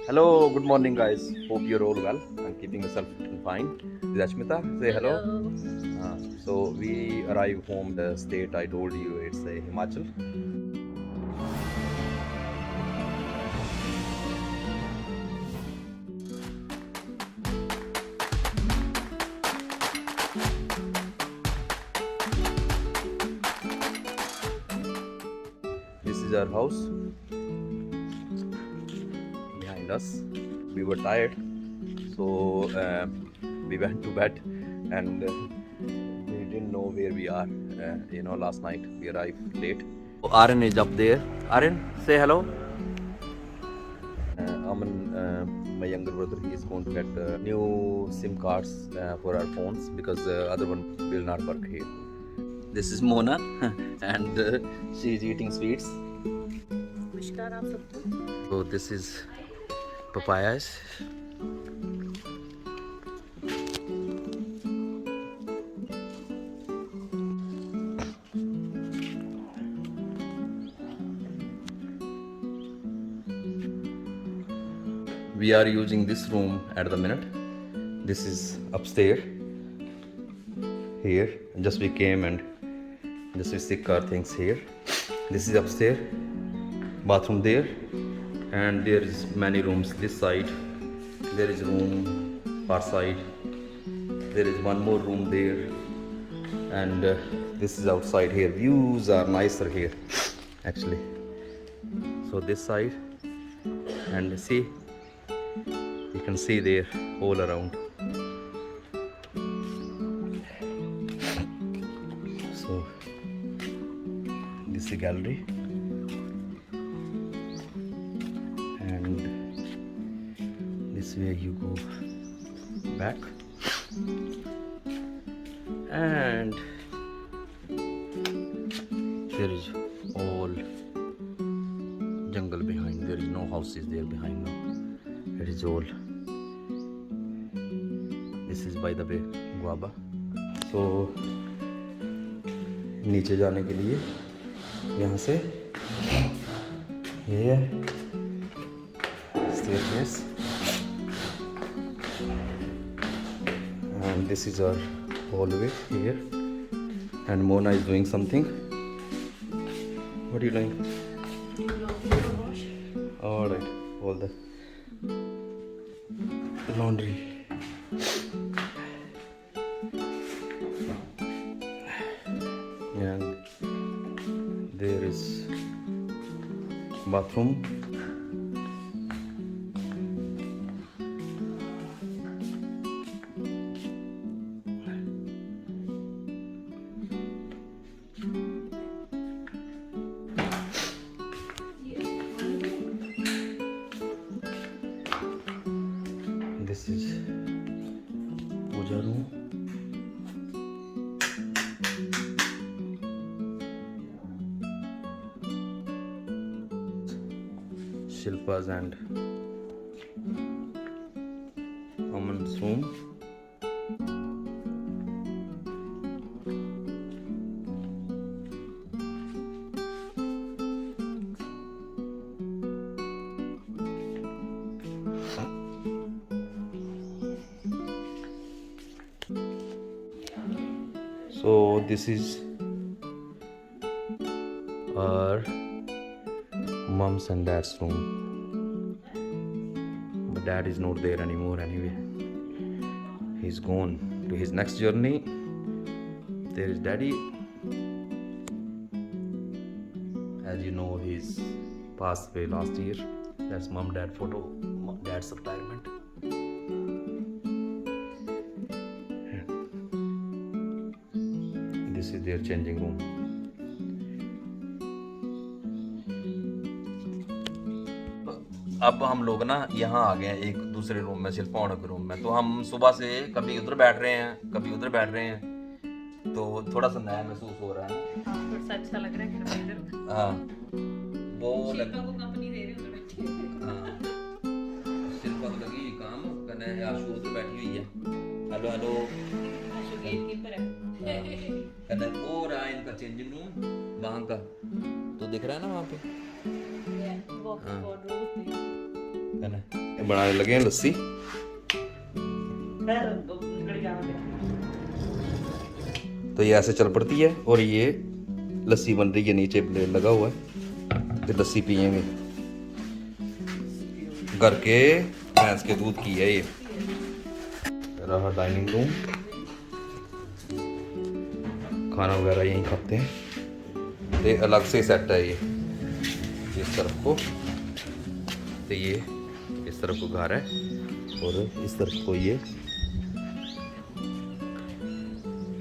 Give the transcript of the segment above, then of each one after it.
Hello, good morning, guys. Hope you're all well and keeping yourself fine. This is Ashmita. Say hello. Hello. So we arrive home, the state I told you it's a Himachal. This is our house behind us. We were tired, so we went to bed and we didn't know where we are. Last night we arrived late. Aaron is up there. Aaron, say hello. Aman, my younger brother, he is going to get new SIM cards for our phones because the other one will not work here. This is Mona, and she is eating sweets. नमस्कार आप सबको। So this is papayas. We are using this room at the minute. This is upstairs. Here, just we came and just we stick our things here. This is upstairs, bathroom there, and there is many rooms this side. There is room far side. There is one more room there, and this is outside here. Views are nicer here, actually. So this side, and see, you can see there all around. So this is a gallery, and this way you go back, and there is all jungle behind. There is no houses there behind now. It is all. This is by the way guava. So नीचे जाने के लिए यहाँ से ये staircase, and this is our hallway here. And Mona is doing something. What are you doing? All right, all the laundry. And there is bathroom. This is puja room. Shilpa's and Aman's room. So this is our mom's and dad's room. But dad is not there anymore anyway. He's gone to his next journey. There is daddy. As you know, he's passed away last year. That's mom dad photo. Dad's retirement. This is their changing room. अब हम लोग ना यहाँ आ गए हैं एक दूसरे room में, शिल्पा के रूम में। तो हम सुबह से कभी उधर बैठ रहे हैं, कभी उधर बैठ रहे हैं, तो थोड़ा सा नया महसूस हो रहा है। हाँ, थोड़ा सा अच्छा लग रहा है घर में इधर। हाँ, वो शिल्पा को कंपनी दे रहे हो उधर बैठ के। हाँ, शिल्पा को लगी काम करने, आशु उधर बैठी हुई है। Hello hello. आशु गेटकीपर है। करने वो रहा इनका चेंजिंग रूम वहाँ का, तो दिख रहा है ना वहाँ पे। वो वार्डरोब है। मैंने बनाने लगे हैं लस्सी। तो ये ऐसे चल पड़ती है और ये लस्सी बन रही है, नीचे ब्लेड लगा हुआ है, फिर लस्सी पियेंगे। घर के भैंस के दूध की है ये। रहा डाइनिंग रूम, खाना वगैरह यहीं खाते हैं। ये अलग से सेट है ये इस तरफ को, तो ये इस तरफ को घर है और इस तरफ को ये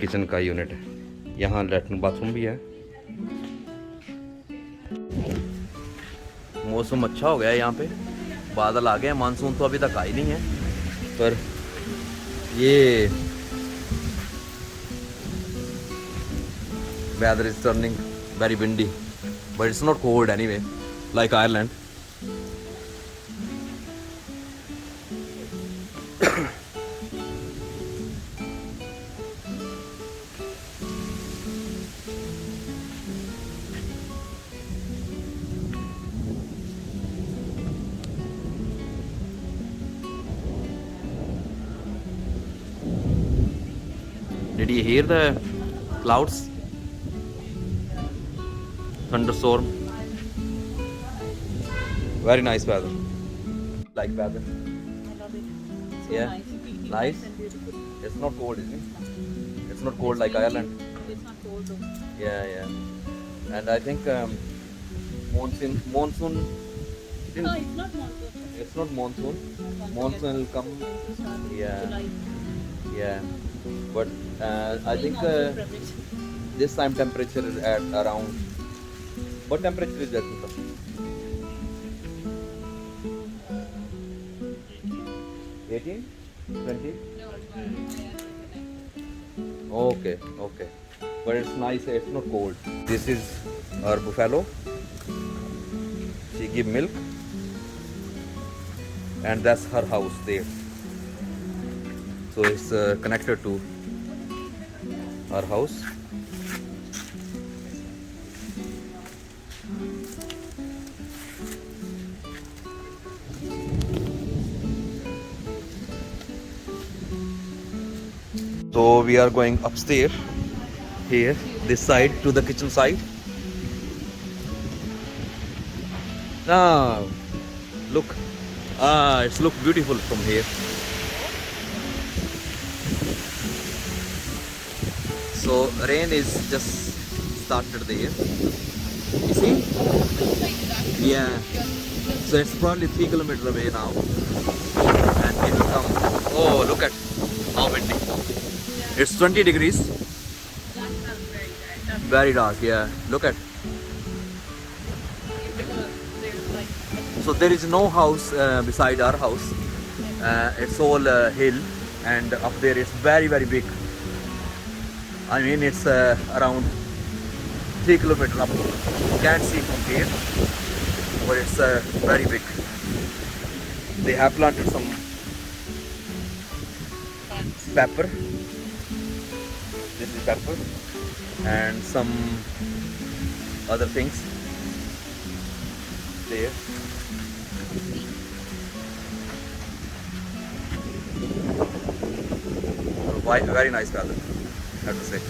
किचन का यूनिट है। यहाँ लैट्रिन बाथरूम भी है। मौसम अच्छा हो गया है यहाँ पे, बादल आ गए हैं। मानसून तो अभी तक आई नहीं है, पर ये weather is turning very windy, but it's not cold anyway like Ireland. Did you hear the clouds? Thunderstorm. Very nice weather. Like weather. I love it. So Yeah. nice. Peaceful Nice. and beautiful. It's not cold, isn't it? It's not cold like Ireland. It's not cold though. Yeah, yeah. And I think monsoon. No, it's not monsoon. It's not monsoon. Monsoon Monsoon will come. going to start in Yeah. July. Yeah. But I think Monsoon preparation. this time temperature is at around. What temperature is that? 18? 20? No, it's Okay, okay. But it's nice, it's not cold. This is our buffalo. She give milk. And that's her house there. So it's connected to our house. So we are going upstairs here, this side to the kitchen side. Ah, look. Ah, it's look beautiful from here. So rain is just started there. You see? Yeah. So it's probably 3 kilometers away now. And it will come. Oh, look at how windy. It's 20 degrees. Very dark, yeah. Look at. So there is no house beside our house. It's all hill, and up there it's very, very big. I mean, it's around 3 kilometers up. You can't see from here, but it's very big. They have planted some pepper. This is pepper and some other things there. Very nice weather, I have to say.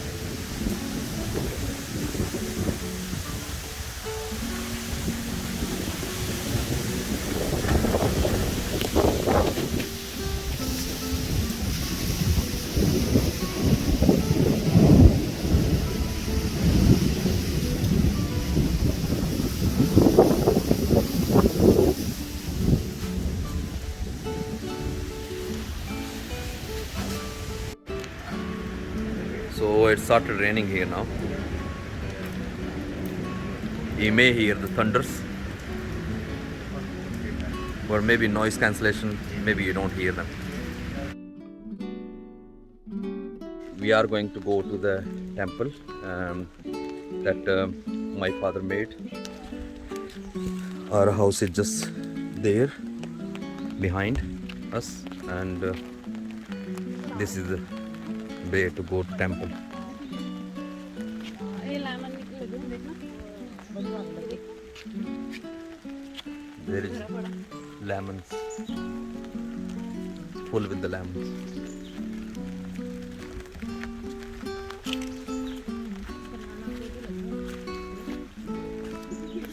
So it started raining here now. You may hear the thunders, or maybe noise cancellation, maybe you don't hear them. We are going to go to the temple that my father made. Our house is just there behind us, and this is the way to go to temple. There is lemons. full with the lemons.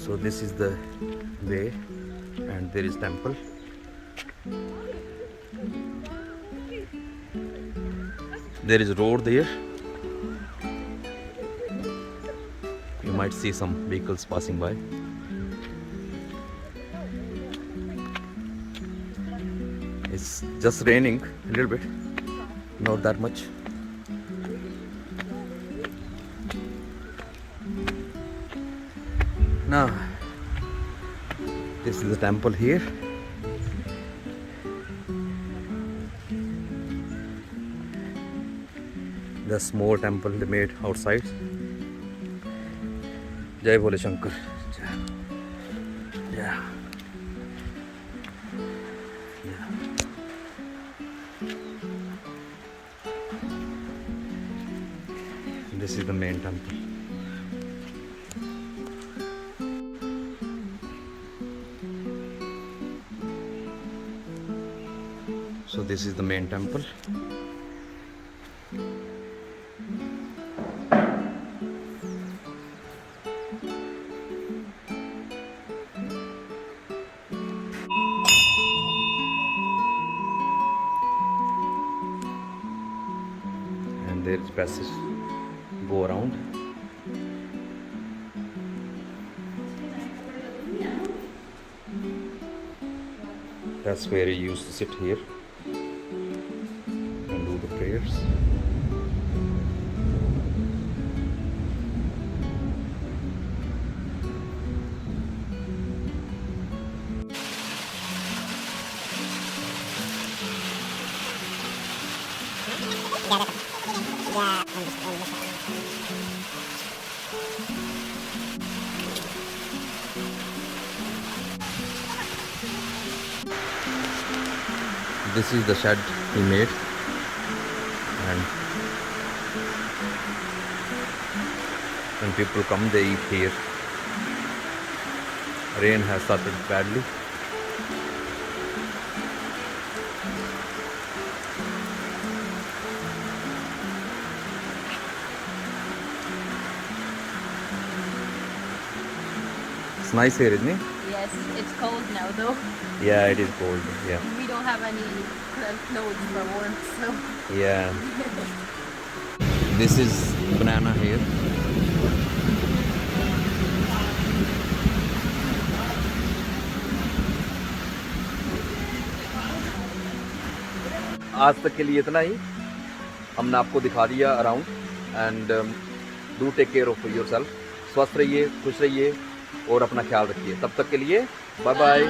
So this is the way, and there is temple. There is road there. You might see some vehicles passing by. It's just raining a little bit, not that much. Now, this is the temple here. The small temple they made outside. Jai Bole Shankar. Yeah. Yeah. This is the main temple. So this is the main temple. And there is passage go around. That's where you used to sit here and do the prayers. This is the shed he made, and when people come they eat here. Rain has started badly. It's nice here, isn't it? Yes, it's cold now though. Yeah, it is cold. Yeah. We don't have any clothes for warmth, so. Yeah. This is banana here. आज तक के लिए इतना ही. हमने आपको दिखा दिया around, and do take care of yourself. स्वस्थ रहिए, खुश रहिए और अपना ख्याल रखिए. तब तक के लिए बाय बाय.